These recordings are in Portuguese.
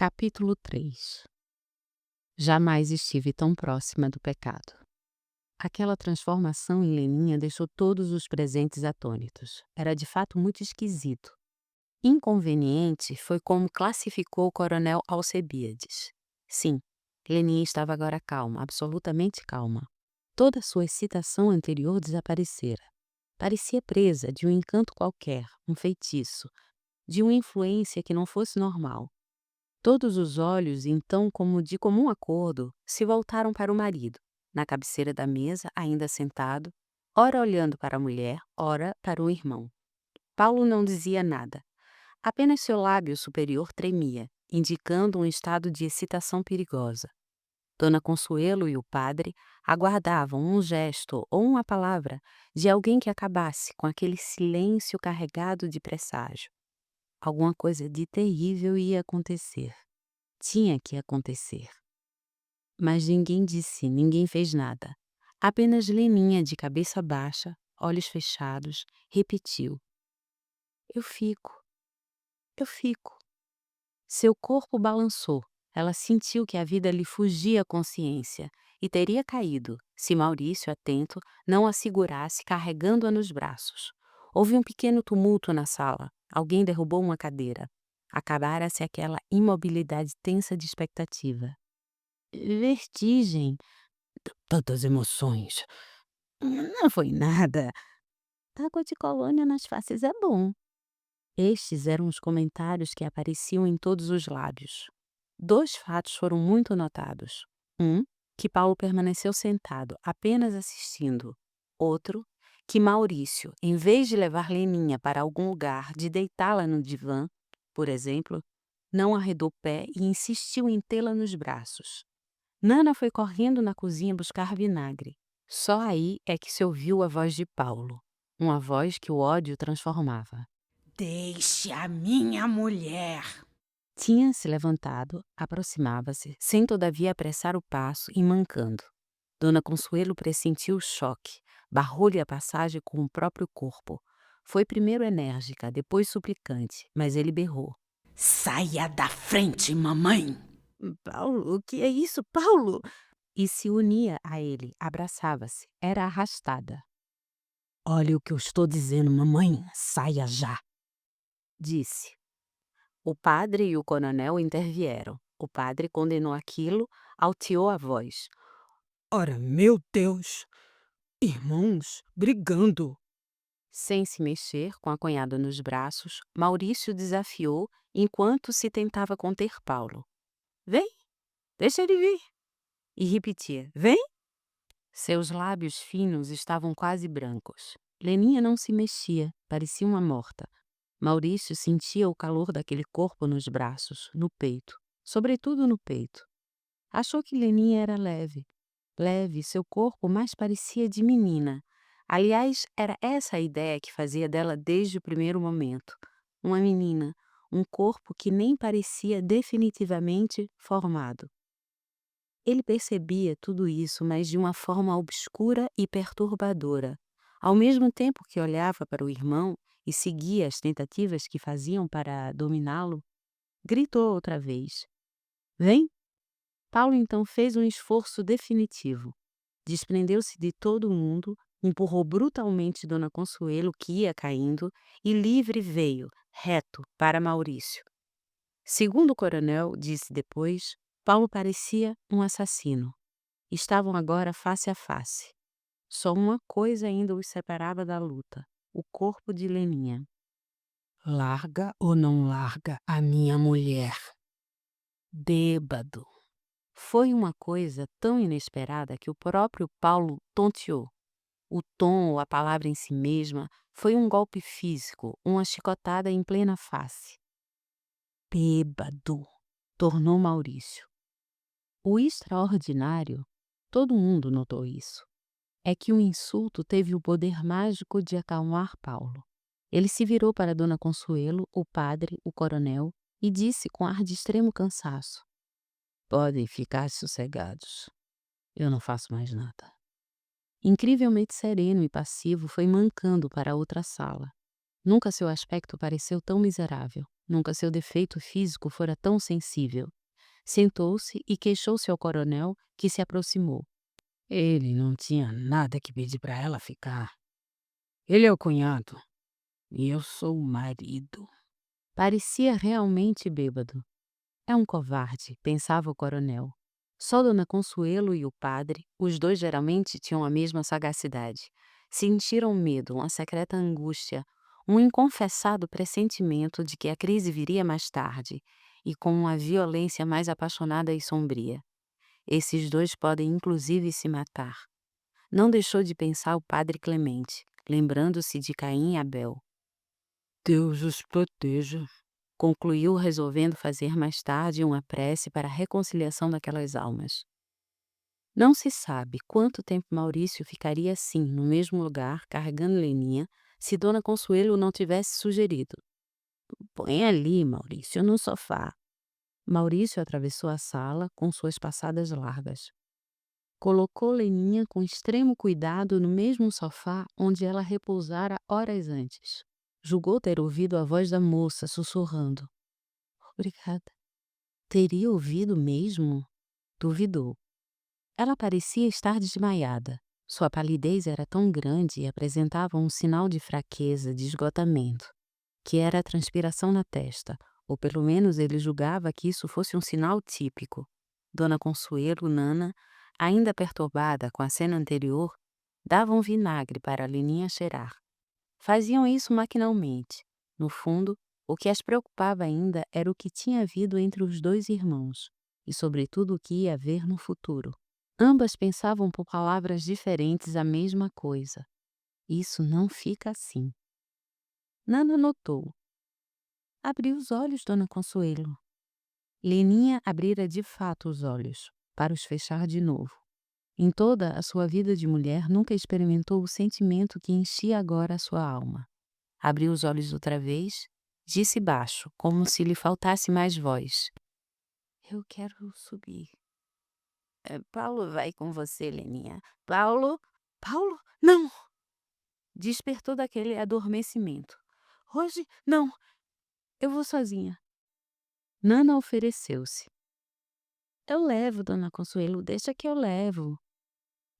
Capítulo 3. Jamais estive tão próxima do pecado. Aquela transformação em Leninha deixou todos os presentes atônitos. Era de fato muito esquisito. Inconveniente foi como classificou o coronel Alcebiades. Sim, Leninha estava agora calma, absolutamente calma. Toda sua excitação anterior desaparecera. Parecia presa de um encanto qualquer, um feitiço, de uma influência que não fosse normal. Todos os olhos, então, como de comum acordo, se voltaram para o marido, na cabeceira da mesa, ainda sentado, ora olhando para a mulher, ora para o irmão. Paulo não dizia nada. Apenas seu lábio superior tremia, indicando um estado de excitação perigosa. Dona Consuelo e o padre aguardavam um gesto ou uma palavra de alguém que acabasse com aquele silêncio carregado de presságio. Alguma coisa de terrível ia acontecer. Tinha que acontecer. Mas ninguém disse, ninguém fez nada. Apenas Leninha, de cabeça baixa, olhos fechados, repetiu: Eu fico, eu fico. Seu corpo balançou. Ela sentiu que a vida lhe fugia à consciência e teria caído, se Maurício, atento, não a segurasse carregando-a nos braços. Houve um pequeno tumulto na sala. Alguém derrubou uma cadeira. Acabara-se aquela imobilidade tensa de expectativa. Vertigem. Tantas emoções. Não foi nada. Água de colônia nas faces é bom. Estes eram os comentários que apareciam em todos os lábios. 2 fatos foram muito notados. Um, que Paulo permaneceu sentado, apenas assistindo. Outro, que Maurício, em vez de levar Leninha para algum lugar, de deitá-la no divã, por exemplo, não arredou pé e insistiu em tê-la nos braços. Nana foi correndo na cozinha buscar vinagre. Só aí é que se ouviu a voz de Paulo, uma voz que o ódio transformava. Deixe a minha mulher. Tinha se levantado, aproximava-se, sem todavia apressar o passo e mancando. Dona Consuelo pressentiu o choque, barrou-lhe a passagem com o próprio corpo. Foi primeiro enérgica, depois suplicante, mas ele berrou. Saia da frente, mamãe. Paulo, o que é isso, Paulo? E se unia a ele, abraçava-se, era arrastada. Olha o que eu estou dizendo, mamãe. Saia já. Disse. O padre e o coronel intervieram. O padre condenou aquilo, alteou a voz. Ora, meu Deus. Irmãos brigando. Sem se mexer, com a cunhada nos braços, Maurício desafiou enquanto se tentava conter Paulo. Vem, deixa ele vir. E repetia, vem. Seus lábios finos estavam quase brancos. Leninha não se mexia, parecia uma morta. Maurício sentia o calor daquele corpo nos braços, no peito, sobretudo no peito. Achou que Leninha era leve. Leve, seu corpo mais parecia de menina. Aliás, era essa a ideia que fazia dela desde o primeiro momento. Uma menina, um corpo que nem parecia definitivamente formado. Ele percebia tudo isso, mas de uma forma obscura e perturbadora. Ao mesmo tempo que olhava para o irmão e seguia as tentativas que faziam para dominá-lo, gritou outra vez: Vem! Paulo então fez um esforço definitivo. Desprendeu-se de todo mundo, empurrou brutalmente Dona Consuelo, que ia caindo, e livre veio, reto, para Maurício. Segundo o coronel disse depois, Paulo parecia um assassino. Estavam agora face a face. Só uma coisa ainda os separava da luta: o corpo de Leninha. Larga ou não larga a minha mulher? Bêbado. Foi uma coisa tão inesperada que o próprio Paulo tonteou. O tom ou a palavra em si mesma foi um golpe físico, uma chicotada em plena face. Bêbado, tornou Maurício. O extraordinário, todo mundo notou isso, é que o insulto teve o poder mágico de acalmar Paulo. Ele se virou para Dona Consuelo, o padre, o coronel, e disse com ar de extremo cansaço: Podem ficar sossegados. Eu não faço mais nada. Incrivelmente sereno e passivo, foi mancando para a outra sala. Nunca seu aspecto pareceu tão miserável, nunca seu defeito físico fora tão sensível. Sentou-se e queixou-se ao coronel, que se aproximou. Ele não tinha nada que pedir para ela ficar. Ele é o cunhado e eu sou o marido. Parecia realmente bêbado. É um covarde, pensava o coronel. Só Dona Consuelo e o padre, os dois geralmente tinham a mesma sagacidade. Sentiram medo, uma secreta angústia, um inconfessado pressentimento de que a crise viria mais tarde e com uma violência mais apaixonada e sombria. Esses dois podem inclusive se matar. Não deixou de pensar o padre Clemente, lembrando-se de Caim e Abel. Deus os proteja. Concluiu resolvendo fazer mais tarde uma prece para a reconciliação daquelas almas. Não se sabe quanto tempo Maurício ficaria assim, no mesmo lugar, carregando Leninha, se Dona Consuelo não tivesse sugerido. Põe ali, Maurício, no sofá. Maurício atravessou a sala com suas passadas largas. Colocou Leninha com extremo cuidado no mesmo sofá onde ela repousara horas antes. Julgou ter ouvido a voz da moça sussurrando. Obrigada. Teria ouvido mesmo? Duvidou. Ela parecia estar desmaiada. Sua palidez era tão grande e apresentava um sinal de fraqueza, de esgotamento, que era a transpiração na testa, ou pelo menos ele julgava que isso fosse um sinal típico. Dona Consuelo, Nana, ainda perturbada com a cena anterior, davam vinagre para a Leninha cheirar. Faziam isso maquinalmente. No fundo, o que as preocupava ainda era o que tinha havido entre os dois irmãos, e sobretudo o que ia haver no futuro. Ambas pensavam por palavras diferentes a mesma coisa. Isso não fica assim. Nana notou. Abriu os olhos, Dona Consuelo. Leninha abrira de fato os olhos, para os fechar de novo. Em toda a sua vida de mulher, nunca experimentou o sentimento que enchia agora a sua alma. Abriu os olhos outra vez, disse baixo, como se lhe faltasse mais voz. Eu quero subir. Paulo vai com você, Leninha. Paulo? Paulo? Não! Despertou daquele adormecimento. Hoje, não. Eu vou sozinha. Nana ofereceu-se. Eu levo, Dona Consuelo, deixa que eu levo.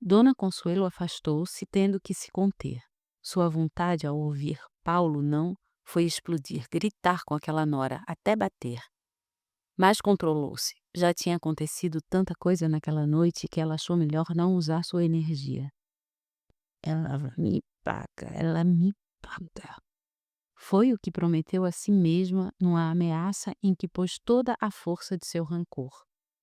Dona Consuelo afastou-se, tendo que se conter. Sua vontade ao ouvir Paulo não foi explodir, gritar com aquela nora, até bater. Mas controlou-se. Já tinha acontecido tanta coisa naquela noite que ela achou melhor não usar sua energia. Ela me paga. Foi o que prometeu a si mesma numa ameaça em que pôs toda a força de seu rancor.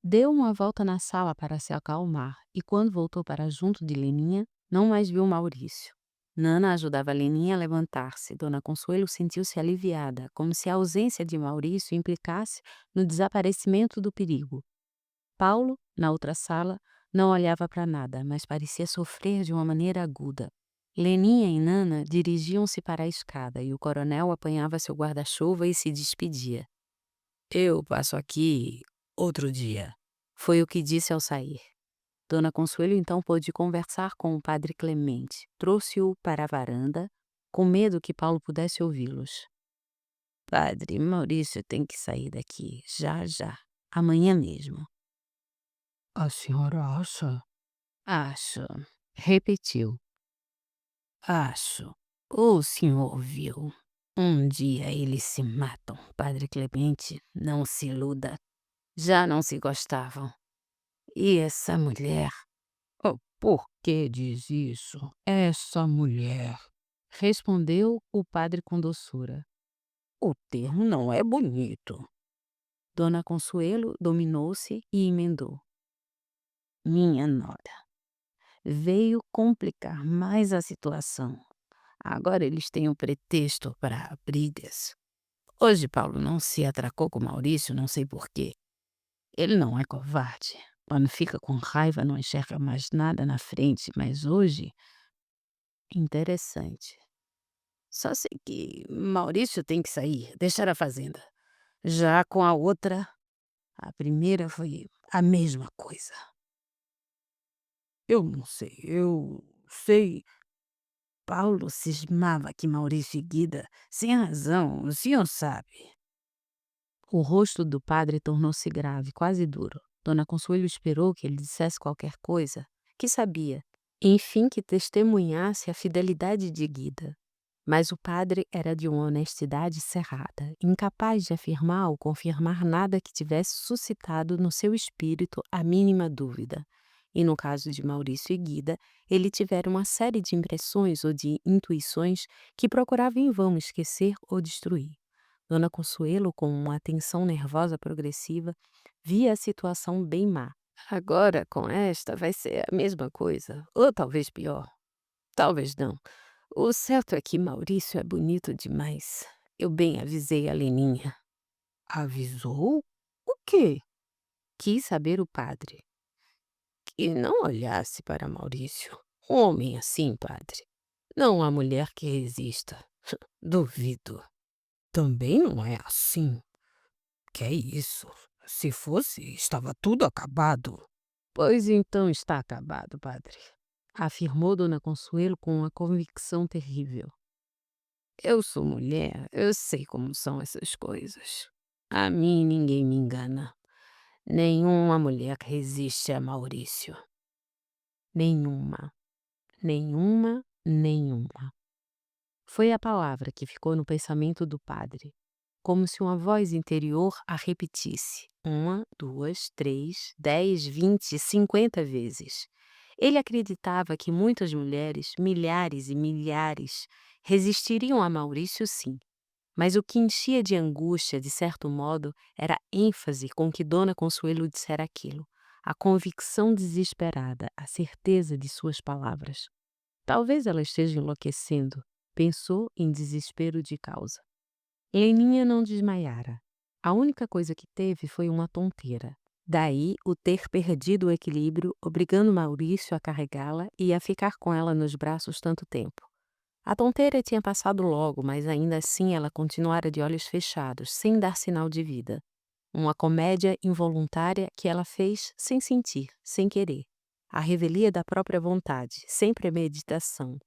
Deu uma volta na sala para se acalmar e, quando voltou para junto de Leninha, não mais viu Maurício. Nana ajudava Leninha a levantar-se. Dona Consuelo sentiu-se aliviada, como se a ausência de Maurício implicasse no desaparecimento do perigo. Paulo, na outra sala, não olhava para nada, mas parecia sofrer de uma maneira aguda. Leninha e Nana dirigiam-se para a escada e o coronel apanhava seu guarda-chuva e se despedia. Eu passo aqui outro dia. Foi o que disse ao sair. Dona Consuelo então pôde conversar com o padre Clemente. Trouxe-o para a varanda, com medo que Paulo pudesse ouvi-los. Padre, Maurício tem que sair daqui, já, já. Amanhã mesmo. A senhora acha? Acho. Repetiu. Acho. O senhor viu. Um dia eles se matam, padre Clemente, não se iluda. Já não se gostavam. E essa mulher, Oh, por que diz isso? Essa mulher. respondeu o padre com doçura. O termo não é bonito. Dona Consuelo dominou-se e emendou. Minha nora. Veio complicar mais a situação. Agora eles têm um pretexto para brigas. Hoje Paulo não se atracou com Maurício, não sei por quê. Ele não é covarde. Quando fica com raiva não enxerga mais nada na frente, mas hoje... Interessante. Só sei que Maurício tem que sair, deixar a fazenda. Já com a outra, a primeira foi a mesma coisa. Eu não sei, eu sei. Paulo cismava que Maurício e Guida, sem razão, o senhor sabe. O rosto do padre tornou-se grave, quase duro. Dona Consuelo esperou que ele dissesse qualquer coisa, que sabia, enfim, que testemunhasse a fidelidade de Guida. Mas o padre era de uma honestidade cerrada, incapaz de afirmar ou confirmar nada que tivesse suscitado no seu espírito a mínima dúvida. E no caso de Maurício e Guida, ele tivera uma série de impressões ou de intuições que procurava em vão esquecer ou destruir. Dona Consuelo, com uma atenção nervosa progressiva, via a situação bem má. Agora, com esta, vai ser a mesma coisa, ou talvez pior. Talvez não. O certo é que Maurício é bonito demais. Eu bem avisei a Leninha. Avisou? O quê? Quis saber o padre. Que não olhasse para Maurício. Um homem assim, padre. Não há mulher que resista. Duvido. Também não é assim. Que é isso? Se fosse, estava tudo acabado. Pois então está acabado, padre. Afirmou Dona Consuelo com uma convicção terrível. Eu sou mulher, eu sei como são essas coisas. A mim ninguém me engana. Nenhuma mulher resiste a Maurício. Nenhuma, nenhuma, nenhuma. Foi a palavra que ficou no pensamento do padre, como se uma voz interior a repetisse, 1, 2, 3, 10, 20, 50 vezes. Ele acreditava que muitas mulheres, milhares e milhares, resistiriam a Maurício sim. Mas o que enchia de angústia, de certo modo, era a ênfase com que Dona Consuelo dissera aquilo, a convicção desesperada, a certeza de suas palavras. Talvez ela esteja enlouquecendo, pensou em desespero de causa. Leninha não desmaiara. A única coisa que teve foi uma tonteira. Daí o ter perdido o equilíbrio, obrigando Maurício a carregá-la e a ficar com ela nos braços tanto tempo. A tonteira tinha passado logo, mas ainda assim ela continuara de olhos fechados, sem dar sinal de vida. Uma comédia involuntária que ela fez sem sentir, sem querer. A revelia da própria vontade, sem premeditação.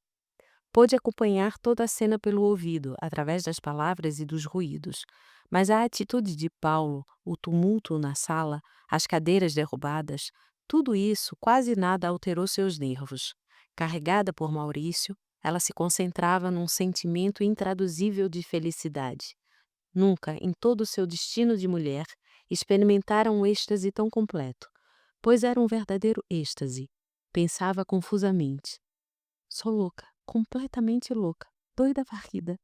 Pôde acompanhar toda a cena pelo ouvido, através das palavras e dos ruídos. Mas a atitude de Paulo, o tumulto na sala, as cadeiras derrubadas, tudo isso quase nada alterou seus nervos. Carregada por Maurício, ela se concentrava num sentimento intraduzível de felicidade. Nunca, em todo o seu destino de mulher, experimentara um êxtase tão completo, pois era um verdadeiro êxtase. Pensava confusamente. Sou louca, completamente louca, doida varrida.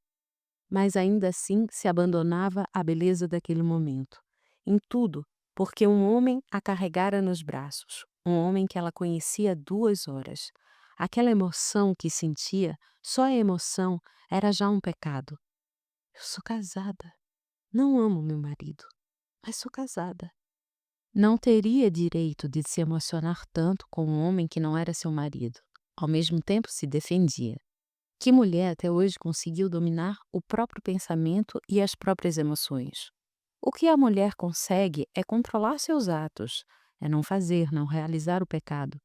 Mas ainda assim se abandonava à beleza daquele momento. Em tudo, porque um homem a carregara nos braços, um homem que ela conhecia há 2 horas. Aquela emoção que sentia, só a emoção, era já um pecado. Eu sou casada. Não amo meu marido, mas sou casada. Não teria direito de se emocionar tanto com um homem que não era seu marido. Ao mesmo tempo se defendia. Que mulher até hoje conseguiu dominar o próprio pensamento e as próprias emoções? O que a mulher consegue é controlar seus atos, é não fazer, não realizar o pecado.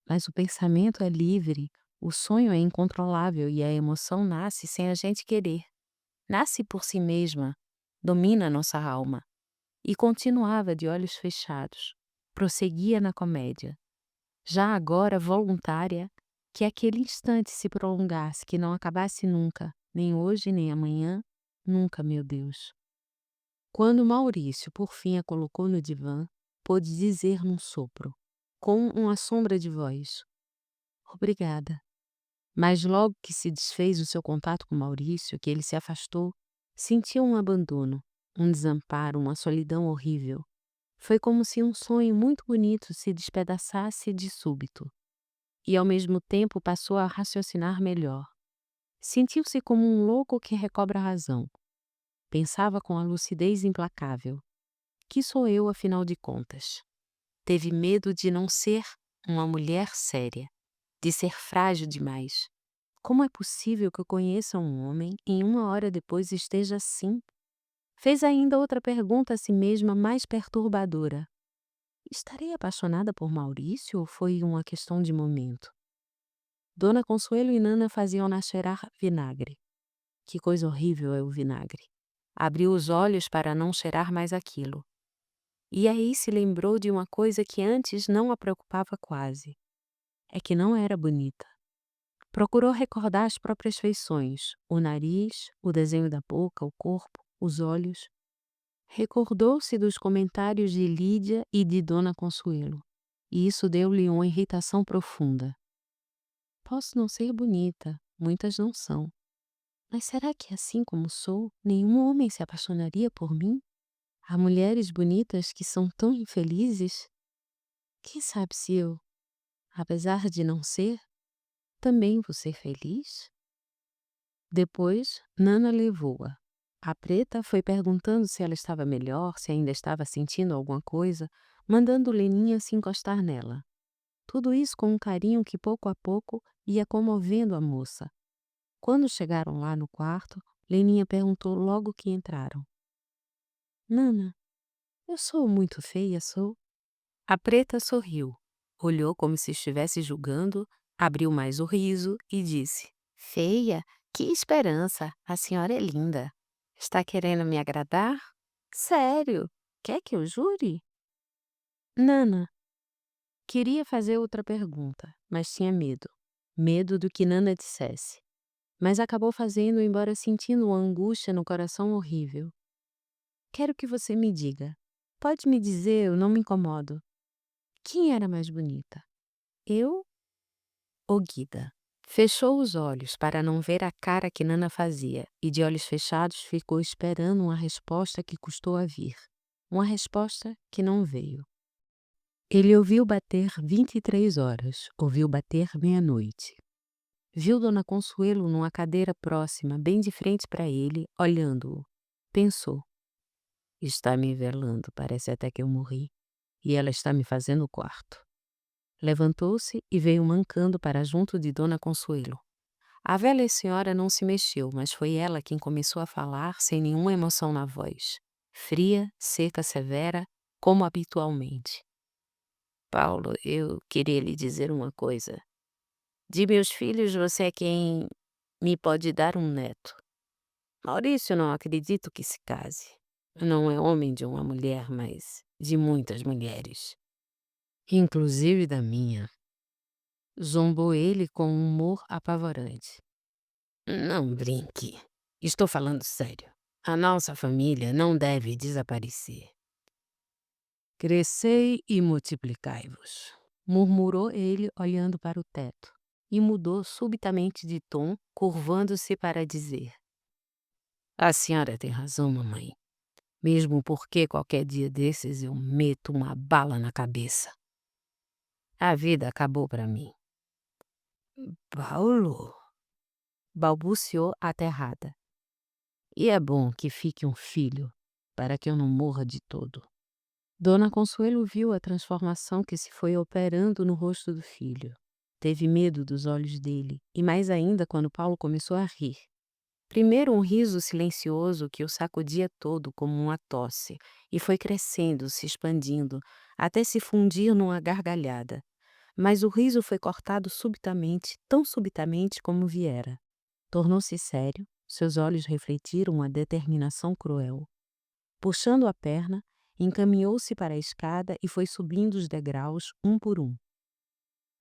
Mas o pensamento é livre, o sonho é incontrolável e a emoção nasce sem a gente querer. Nasce por si mesma, domina nossa alma. E continuava de olhos fechados. Prosseguia na comédia. Já agora voluntária, que aquele instante se prolongasse, que não acabasse nunca, nem hoje, nem amanhã, nunca, meu Deus. Quando Maurício, por fim, a colocou no divã, pôde dizer num sopro, com uma sombra de voz: Obrigada. Mas logo que se desfez o seu contato com Maurício, que ele se afastou, sentiu um abandono, um desamparo, uma solidão horrível. Foi como se um sonho muito bonito se despedaçasse de súbito. E ao mesmo tempo passou a raciocinar melhor. Sentiu-se como um louco que recobra a razão. Pensava com a lucidez implacável. Que sou eu, afinal de contas? Teve medo de não ser uma mulher séria, de ser frágil demais. Como é possível que eu conheça um homem e 1 hora depois esteja assim? Fez ainda outra pergunta a si mesma mais perturbadora. Estarei apaixonada por Maurício ou foi uma questão de momento? Dona Consuelo e Nana faziam-na cheirar vinagre. Que coisa horrível é o vinagre. Abriu os olhos para não cheirar mais aquilo. E aí se lembrou de uma coisa que antes não a preocupava quase. É que não era bonita. Procurou recordar as próprias feições, o nariz, o desenho da boca, o corpo, os olhos. Recordou-se dos comentários de Lídia e de Dona Consuelo, e isso deu-lhe uma irritação profunda. Posso não ser bonita, muitas não são. Mas será que assim como sou, nenhum homem se apaixonaria por mim? Há mulheres bonitas que são tão infelizes? Quem sabe se eu, apesar de não ser, também vou ser feliz? Depois, Nana levou-a. A preta foi perguntando se ela estava melhor, se ainda estava sentindo alguma coisa, mandando Leninha se encostar nela. Tudo isso com um carinho que pouco a pouco ia comovendo a moça. Quando chegaram lá no quarto, Leninha perguntou logo que entraram: Nana, eu sou muito feia, sou? A preta sorriu, olhou como se estivesse julgando, abriu mais o riso e disse: Feia? Que esperança! A senhora é linda. Está querendo me agradar? Sério? Quer que eu jure? Nana, queria fazer outra pergunta, mas tinha medo. Medo do que Nana dissesse. Mas acabou fazendo, embora sentindo uma angústia no coração horrível. Quero que você me diga. Pode me dizer, eu não me incomodo. Quem era mais bonita? Eu ou Guida? Fechou os olhos para não ver a cara que Nana fazia e de olhos fechados ficou esperando uma resposta que custou a vir. Uma resposta que não veio. Ele ouviu bater 23 horas, ouviu bater meia-noite. Viu Dona Consuelo numa cadeira próxima, bem de frente para ele, olhando-o. Pensou: está me velando, parece até que eu morri, e ela está me fazendo o quarto. Levantou-se e veio mancando para junto de Dona Consuelo. A velha senhora não se mexeu, mas foi ela quem começou a falar sem nenhuma emoção na voz. Fria, seca, severa, como habitualmente. Paulo, eu queria lhe dizer uma coisa. De meus filhos, você é quem me pode dar um neto. Maurício não acredito que se case. Não é homem de uma mulher, mas de muitas mulheres. Inclusive da minha. Zombou ele com um humor apavorante. Não brinque. Estou falando sério. A nossa família não deve desaparecer. Crescei e multiplicai-vos, murmurou ele olhando para o teto, e mudou subitamente de tom, curvando-se para dizer: A senhora tem razão, mamãe. Mesmo porque qualquer dia desses eu meto uma bala na cabeça. A vida acabou para mim. Paulo, balbuciou aterrada. E é bom que fique um filho, para que eu não morra de todo. Dona Consuelo viu a transformação que se foi operando no rosto do filho. Teve medo dos olhos dele, e mais ainda quando Paulo começou a rir. Primeiro um riso silencioso que o sacudia todo como uma tosse, e foi crescendo, se expandindo, até se fundir numa gargalhada. Mas o riso foi cortado subitamente, tão subitamente como viera. Tornou-se sério, seus olhos refletiram uma determinação cruel. Puxando a perna, encaminhou-se para a escada e foi subindo os degraus, um por um.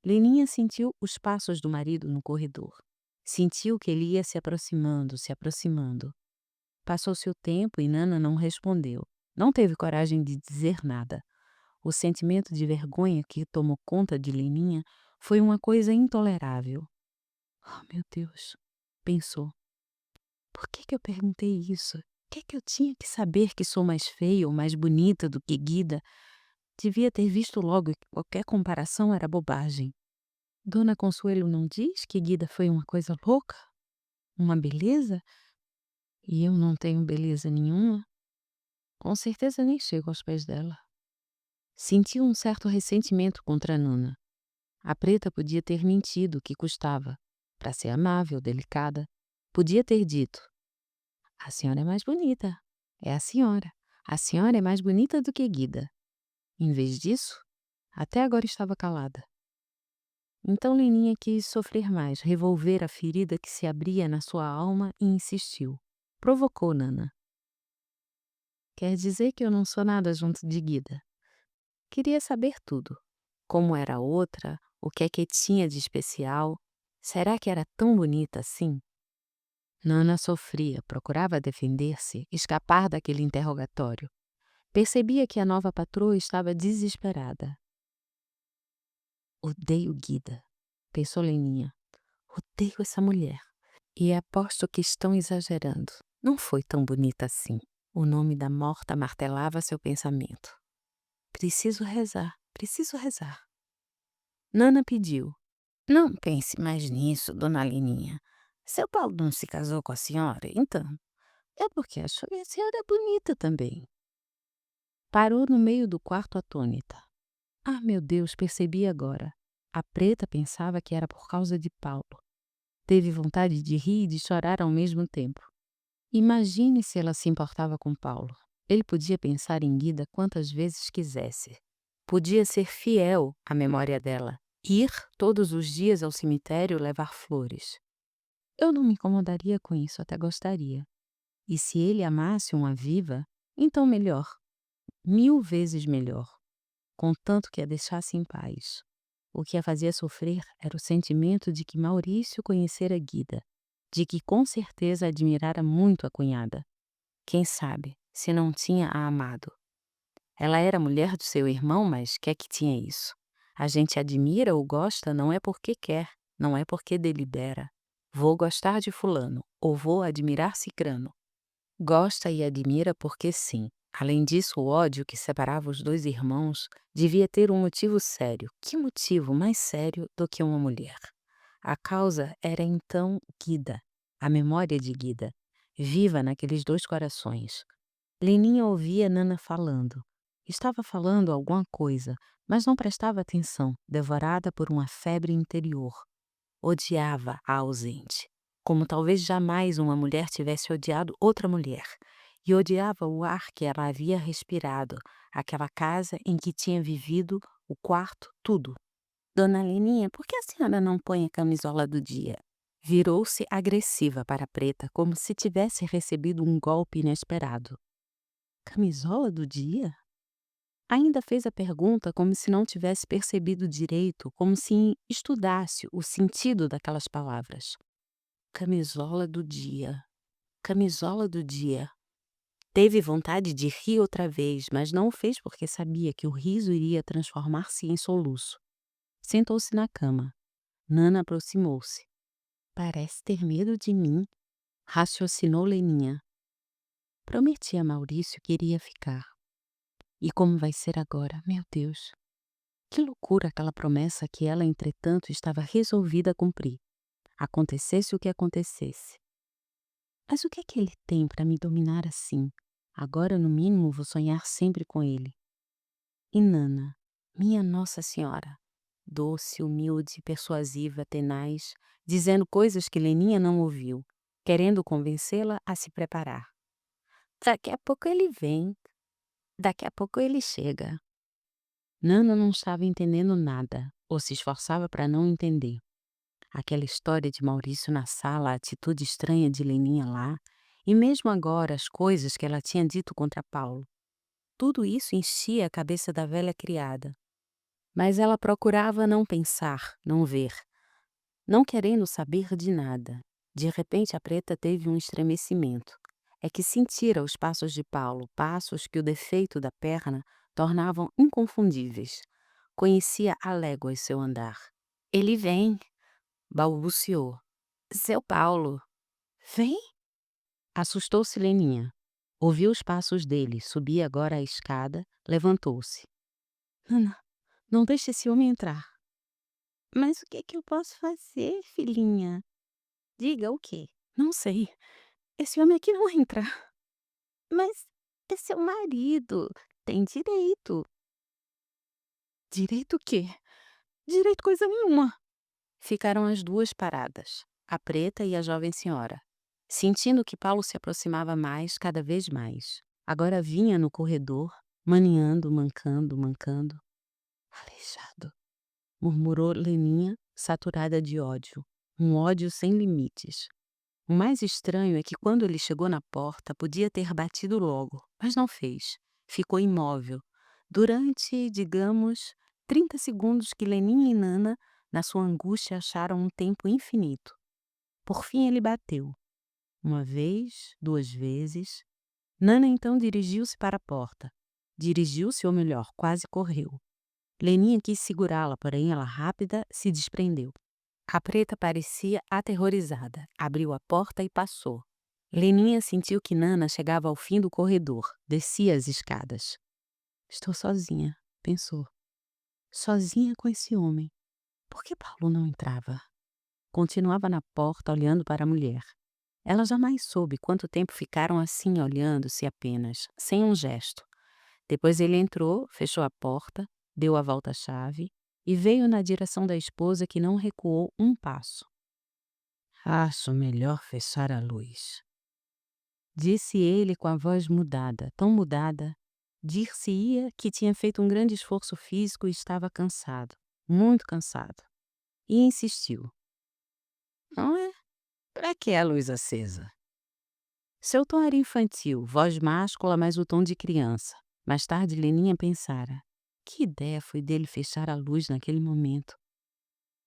Leninha sentiu os passos do marido no corredor. Sentiu que ele ia se aproximando, se aproximando. Passou-se o tempo e Nana não respondeu. Não teve coragem de dizer nada. O sentimento de vergonha que tomou conta de Leninha foi uma coisa intolerável. Oh, meu Deus, pensou. Por que eu perguntei isso? Que eu tinha que saber que sou mais feia ou mais bonita do que Guida? Devia ter visto logo que qualquer comparação era bobagem. Dona Consuelo não diz que Guida foi uma coisa louca? Uma beleza? E eu não tenho beleza nenhuma? Com certeza nem chego aos pés dela. Sentiu um certo ressentimento contra Nana. A preta podia ter mentido o que custava. Para ser amável, delicada, podia ter dito: a senhora é mais bonita. É a senhora. A senhora é mais bonita do que Guida. Em vez disso, até agora estava calada. Então Leninha quis sofrer mais, revolver a ferida que se abria na sua alma e insistiu. Provocou Nana. Quer dizer que eu não sou nada junto de Guida. Queria saber tudo. Como era a outra, o que é que tinha de especial. Será que era tão bonita assim? Nana sofria, procurava defender-se, escapar daquele interrogatório. Percebia que a nova patroa estava desesperada. Odeio Guida, pensou Leninha. Odeio essa mulher. E aposto que estão exagerando. Não foi tão bonita assim. O nome da morta martelava seu pensamento. Preciso rezar, preciso rezar. Nana pediu. Não pense mais nisso, dona Leninha. Seu Paulo não se casou com a senhora, então. É porque achou que a senhora é bonita também. Parou no meio do quarto atônita. Ah, meu Deus, percebi agora. A preta pensava que era por causa de Paulo. Teve vontade de rir e de chorar ao mesmo tempo. Imagine se ela se importava com Paulo. Ele podia pensar em Guida quantas vezes quisesse. Podia ser fiel à memória dela. Ir todos os dias ao cemitério levar flores. Eu não me incomodaria com isso, até gostaria. E se ele amasse uma viva, então melhor. 1000 vezes melhor. Contanto que a deixasse em paz. O que a fazia sofrer era o sentimento de que Maurício conhecera Guida, de que com certeza admirara muito a cunhada. Quem sabe, se não tinha a amado. Ela era mulher do seu irmão, mas que tinha isso? A gente admira ou gosta não é porque quer, não é porque delibera. Vou gostar de fulano, ou vou admirar cicrano. Gosta e admira porque sim. Além disso, o ódio que separava os dois irmãos devia ter um motivo sério. Que motivo mais sério do que uma mulher? A causa era então Guida, a memória de Guida, viva naqueles dois corações. Leninha ouvia Nana falando. Estava falando alguma coisa, mas não prestava atenção, devorada por uma febre interior. Odiava a ausente, como talvez jamais uma mulher tivesse odiado outra mulher. E odiava o ar que ela havia respirado, aquela casa em que tinha vivido, o quarto, tudo. Dona Leninha, por que a senhora não põe a camisola do dia? Virou-se agressiva para a preta, como se tivesse recebido um golpe inesperado. Camisola do dia? Ainda fez a pergunta como se não tivesse percebido direito, como se estudasse o sentido daquelas palavras. Camisola do dia. Camisola do dia. Teve vontade de rir outra vez, mas não o fez porque sabia que o riso iria transformar-se em soluço. Sentou-se na cama. Nana aproximou-se. Parece ter medo de mim, raciocinou Leninha. Prometi a Maurício que iria ficar. E como vai ser agora, meu Deus? Que loucura aquela promessa que ela, entretanto, estava resolvida a cumprir. Acontecesse o que acontecesse. Mas o que é que ele tem para me dominar assim? Agora, no mínimo, vou sonhar sempre com ele. E Nana, minha Nossa Senhora, doce, humilde, persuasiva, tenaz, dizendo coisas que Leninha não ouviu, querendo convencê-la a se preparar. Daqui a pouco ele vem, daqui a pouco ele chega. Nana não estava entendendo nada, ou se esforçava para não entender. Aquela história de Maurício na sala, a atitude estranha de Leninha lá, e mesmo agora as coisas que ela tinha dito contra Paulo. Tudo isso enchia a cabeça da velha criada. Mas ela procurava não pensar, não ver, não querendo saber de nada. De repente a preta teve um estremecimento. É que sentira os passos de Paulo, passos que o defeito da perna tornavam inconfundíveis. Conhecia a léguas seu andar. Ele vem, balbuciou. Seu Paulo. Vem? Assustou-se Leninha. Ouviu os passos dele, subia agora a escada, levantou-se. Nana, não deixe esse homem entrar. Mas o que é que eu posso fazer, filhinha? Diga o quê? Não sei. Esse homem aqui não entra. Mas é seu marido. Tem direito. Direito o quê? Direito coisa nenhuma. Ficaram as duas paradas, a preta e a jovem senhora, sentindo que Paulo se aproximava mais, cada vez mais. Agora vinha no corredor, maneando, mancando, mancando. Aleijado, murmurou Leninha, saturada de ódio, um ódio sem limites. O mais estranho é que quando ele chegou na porta, podia ter batido logo, mas não fez. Ficou imóvel. Durante, digamos, 30 segundos que Leninha e Nana, na sua angústia, acharam um tempo infinito. Por fim ele bateu. Uma vez, duas vezes. Nana então dirigiu-se para a porta. Dirigiu-se, ou melhor, quase correu. Leninha quis segurá-la, porém ela rápida se desprendeu. A preta parecia aterrorizada. Abriu a porta e passou. Leninha sentiu que Nana chegava ao fim do corredor. Descia as escadas. Estou sozinha, pensou. Sozinha com esse homem. Por que Paulo não entrava? Continuava na porta, olhando para a mulher. Ela jamais soube quanto tempo ficaram assim, olhando-se apenas, sem um gesto. Depois ele entrou, fechou a porta, deu a volta-chave e veio na direção da esposa, que não recuou um passo. Acho melhor fechar a luz. Disse ele com a voz mudada, tão mudada. Dir-se-ia que tinha feito um grande esforço físico e estava cansado, muito cansado. E insistiu. Não é? Para que a luz acesa? Seu tom era infantil, voz máscula, mas o tom de criança. Mais tarde, Leninha pensara. Que ideia foi dele fechar a luz naquele momento?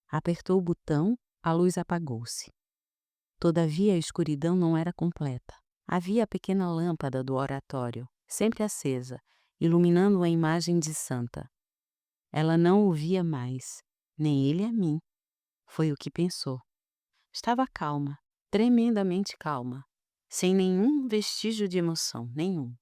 Apertou o botão, a luz apagou-se. Todavia, a escuridão não era completa. Havia a pequena lâmpada do oratório, sempre acesa, iluminando a imagem de Santa. Ela não o via mais, nem ele a mim. Foi o que pensou. Estava calma, tremendamente calma, sem nenhum vestígio de emoção, nenhum.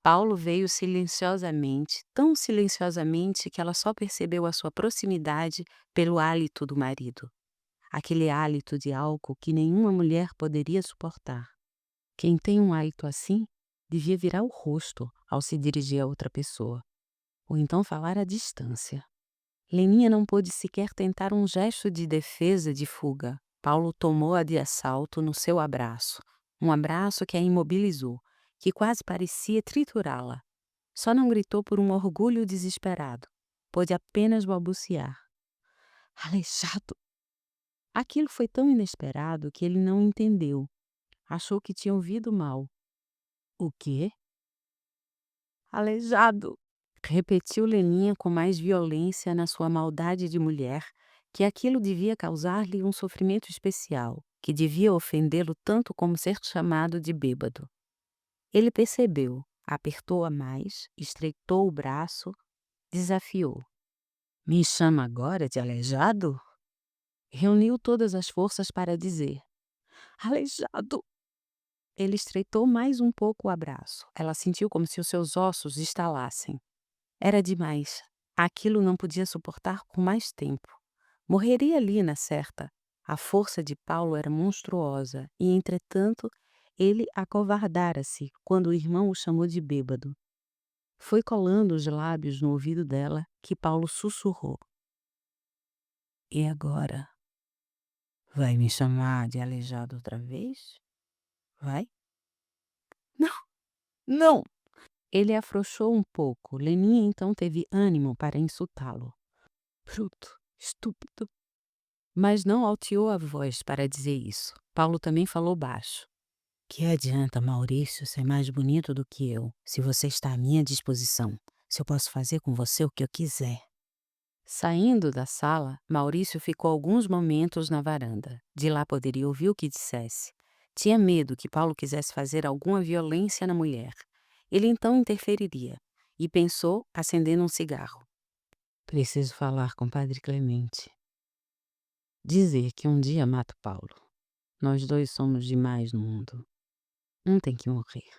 Paulo veio silenciosamente, tão silenciosamente que ela só percebeu a sua proximidade pelo hálito do marido. Aquele hálito de álcool que nenhuma mulher poderia suportar. Quem tem um hálito assim, devia virar o rosto ao se dirigir a outra pessoa, ou então falar à distância. Leninha não pôde sequer tentar um gesto de defesa, de fuga. Paulo tomou-a de assalto no seu abraço, um abraço que a imobilizou, que quase parecia triturá-la. Só não gritou por um orgulho desesperado. Pôde apenas balbuciar. Aleijado! Aquilo foi tão inesperado que ele não entendeu. Achou que tinha ouvido mal. O quê? Aleijado! Repetiu Leninha com mais violência na sua maldade de mulher, que aquilo devia causar-lhe um sofrimento especial, que devia ofendê-lo tanto como ser chamado de bêbado. Ele percebeu, apertou-a mais, estreitou o braço, desafiou. Me chama agora de aleijado? Reuniu todas as forças para dizer: Aleijado! Ele estreitou mais um pouco o abraço. Ela sentiu como se os seus ossos estalassem. Era demais. Aquilo não podia suportar por mais tempo. Morreria ali, na certa. A força de Paulo era monstruosa e, entretanto, ele acovardara-se quando o irmão o chamou de bêbado. Foi colando os lábios no ouvido dela que Paulo sussurrou. E agora? Vai me chamar de aleijado outra vez? Vai? Não, não! Ele afrouxou um pouco. Leninha então teve ânimo para insultá-lo. Bruto, estúpido. Mas não alteou a voz para dizer isso. Paulo também falou baixo. Que adianta, Maurício, ser mais bonito do que eu, se você está à minha disposição, se eu posso fazer com você o que eu quiser? Saindo da sala, Maurício ficou alguns momentos na varanda. De lá poderia ouvir o que dissesse. Tinha medo que Paulo quisesse fazer alguma violência na mulher. Ele então interferiria. E pensou, acendendo um cigarro. Preciso falar com o Padre Clemente. Dizer que um dia mato Paulo. Nós dois somos demais no mundo. Um tem que morrer.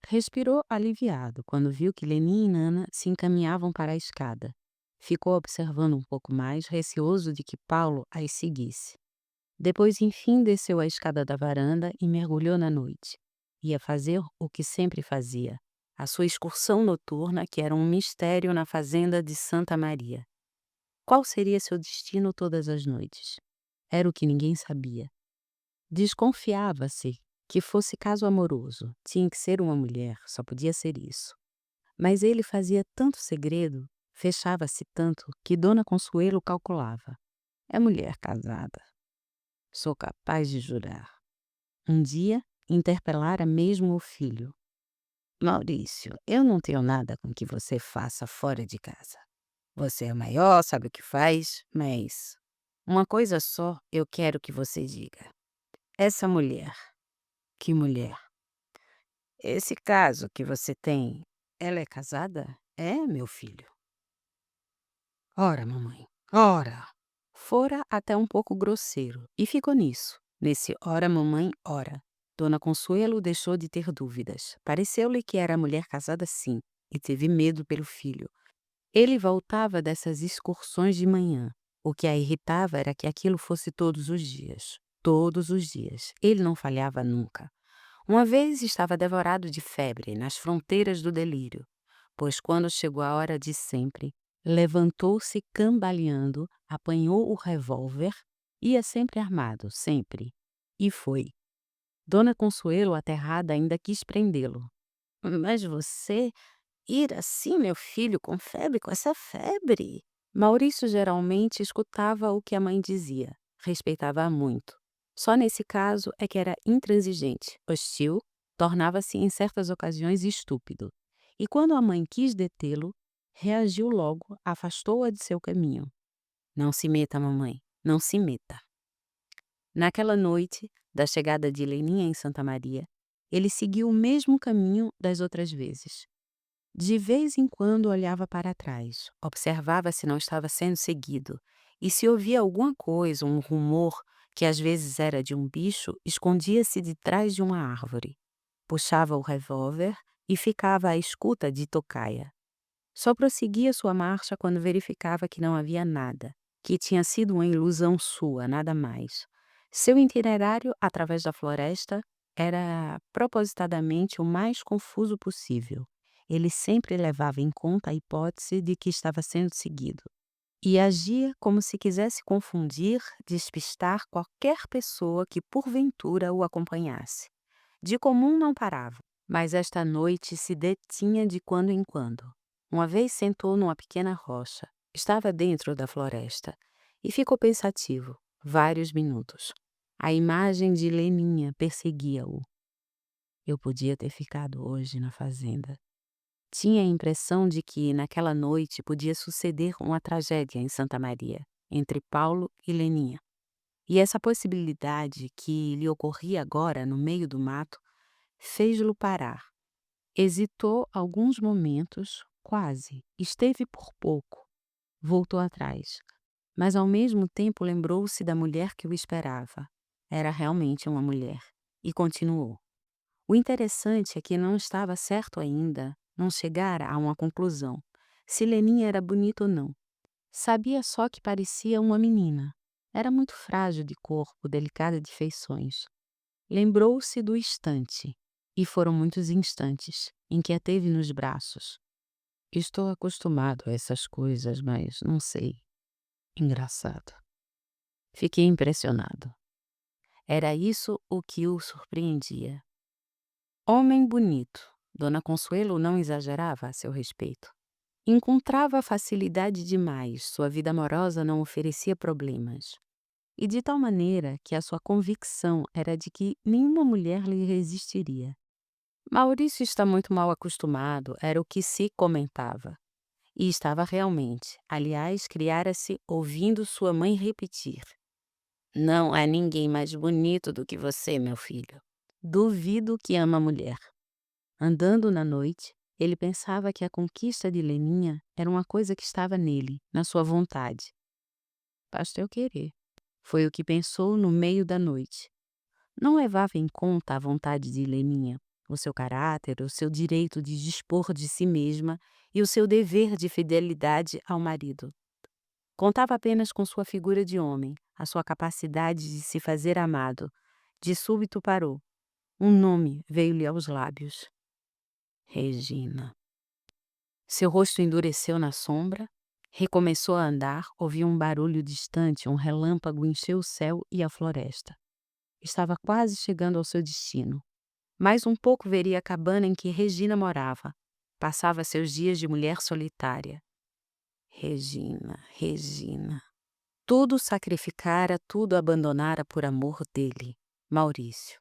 Respirou aliviado quando viu que Lenin e Nana se encaminhavam para a escada. Ficou observando um pouco mais, receoso de que Paulo as seguisse. Depois, enfim, desceu a escada da varanda e mergulhou na noite. Ia fazer o que sempre fazia, a sua excursão noturna, que era um mistério na fazenda de Santa Maria. Qual seria seu destino todas as noites? Era o que ninguém sabia. Desconfiava-se que fosse caso amoroso. Tinha que ser uma mulher, só podia ser isso. Mas ele fazia tanto segredo, fechava-se tanto, que Dona Consuelo calculava. É mulher casada. Sou capaz de jurar. Um dia, interpelara mesmo o filho. Maurício, eu não tenho nada com que você faça fora de casa. Você é maior, sabe o que faz, mas uma coisa só eu quero que você diga. Essa mulher, que mulher? Esse caso que você tem, ela é casada? É, meu filho? Ora, mamãe, ora. Fora até um pouco grosseiro e ficou nisso. Nesse ora, mamãe, ora. Dona Consuelo deixou de ter dúvidas. Pareceu-lhe que era mulher casada sim, e teve medo pelo filho. Ele voltava dessas excursões de manhã. O que a irritava era que aquilo fosse todos os dias. Todos os dias. Ele não falhava nunca. Uma vez estava devorado de febre, nas fronteiras do delírio, pois quando chegou a hora de sempre, levantou-se cambaleando, apanhou o revólver, ia sempre armado, sempre. E foi. Dona Consuelo, aterrada, ainda quis prendê-lo. Mas você ir assim, meu filho, com febre, com essa febre? Maurício geralmente escutava o que a mãe dizia, respeitava-a muito. Só nesse caso é que era intransigente, hostil, tornava-se em certas ocasiões estúpido. E quando a mãe quis detê-lo, reagiu logo, afastou-a de seu caminho. Não se meta, mamãe, não se meta. Naquela noite, da chegada de Leninha em Santa Maria, ele seguiu o mesmo caminho das outras vezes. De vez em quando olhava para trás, observava se não estava sendo seguido, e se ouvia alguma coisa, um rumor, que às vezes era de um bicho, escondia-se de trás de uma árvore. Puxava o revólver e ficava à escuta de tocaia. Só prosseguia sua marcha quando verificava que não havia nada, que tinha sido uma ilusão sua, nada mais. Seu itinerário através da floresta era propositadamente o mais confuso possível. Ele sempre levava em conta a hipótese de que estava sendo seguido e agia como se quisesse confundir, despistar qualquer pessoa que porventura o acompanhasse. De comum não parava, mas esta noite se detinha de quando em quando. Uma vez sentou numa pequena rocha, estava dentro da floresta, e ficou pensativo, vários minutos. A imagem de Leninha perseguia-o. Eu podia ter ficado hoje na fazenda. Tinha a impressão de que, naquela noite, podia suceder uma tragédia em Santa Maria, entre Paulo e Leninha. E essa possibilidade que lhe ocorria agora no meio do mato fez-lo parar. Hesitou alguns momentos, quase, esteve por pouco. Voltou atrás, mas ao mesmo tempo lembrou-se da mulher que o esperava. Era realmente uma mulher. E continuou. O interessante é que não estava certo ainda, não chegara a uma conclusão, se Leninha era bonita ou não. Sabia só que parecia uma menina. Era muito frágil de corpo, delicada de feições. Lembrou-se do instante, e foram muitos instantes, em que a teve nos braços. Estou acostumado a essas coisas, mas não sei. Engraçado. Fiquei impressionado. Era isso o que o surpreendia. Homem bonito. Dona Consuelo não exagerava a seu respeito. Encontrava facilidade demais, sua vida amorosa não oferecia problemas. E de tal maneira que a sua convicção era de que nenhuma mulher lhe resistiria. Maurício está muito mal acostumado, era o que se comentava. E estava realmente. Aliás, criara-se ouvindo sua mãe repetir: Não há ninguém mais bonito do que você, meu filho. Duvido que ama mulher. Andando na noite, ele pensava que a conquista de Leninha era uma coisa que estava nele, na sua vontade. Basta eu querer. Foi o que pensou no meio da noite. Não levava em conta a vontade de Leninha, o seu caráter, o seu direito de dispor de si mesma e o seu dever de fidelidade ao marido. Contava apenas com sua figura de homem, a sua capacidade de se fazer amado. De súbito parou. Um nome veio-lhe aos lábios. Regina. Seu rosto endureceu na sombra, recomeçou a andar, ouviu um barulho distante, um relâmpago encheu o céu e a floresta. Estava quase chegando ao seu destino. Mais um pouco veria a cabana em que Regina morava. Passava seus dias de mulher solitária. Regina, Regina. Tudo sacrificara, tudo abandonara por amor dele, Maurício.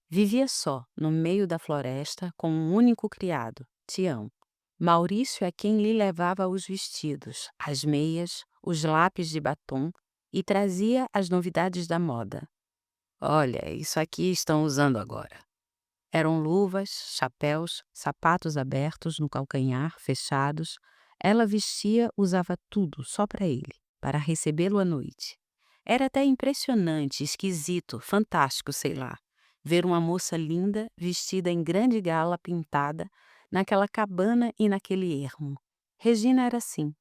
Vivia só, no meio da floresta, com um único criado, Tião. Maurício é quem lhe levava os vestidos, as meias, os lápis de batom e trazia as novidades da moda. Olha, isso aqui estão usando agora. Eram luvas, chapéus, sapatos abertos no calcanhar, fechados. Ela vestia, usava tudo só para ele, para recebê-lo à noite. Era até impressionante, esquisito, fantástico, sei lá, ver uma moça linda, vestida em grande gala pintada, naquela cabana e naquele ermo. Regina era assim.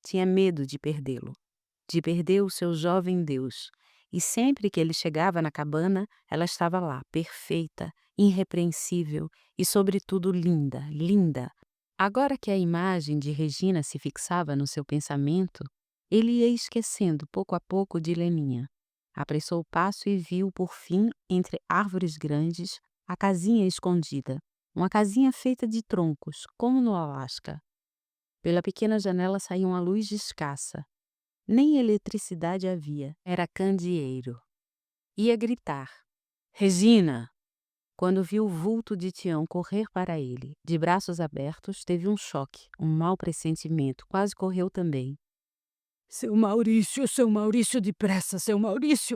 Tinha medo de perder o seu jovem Deus. E sempre que ele chegava na cabana, ela estava lá, perfeita, irrepreensível e, sobretudo, linda, linda. Agora que a imagem de Regina se fixava no seu pensamento, ele ia esquecendo pouco a pouco de Leninha. Apressou o passo e viu, por fim, entre árvores grandes, a casinha escondida. Uma casinha feita de troncos, como no Alasca. Pela pequena janela saía uma luz escassa. Nem eletricidade havia, era candeeiro. Ia gritar: Regina! Quando viu o vulto de Tião correr para ele, de braços abertos, teve um choque, um mau pressentimento, quase correu também. Seu Maurício, depressa, seu Maurício!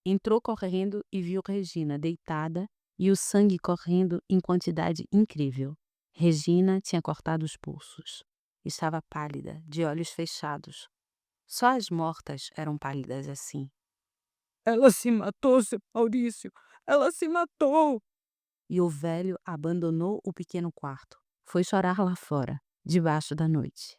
Entrou correndo e viu Regina deitada e o sangue correndo em quantidade incrível. Regina tinha cortado os pulsos. Estava pálida, de olhos fechados. Só as mortas eram pálidas assim. Ela se matou, seu Maurício! Ela se matou! E o velho abandonou o pequeno quarto. Foi chorar lá fora, debaixo da noite.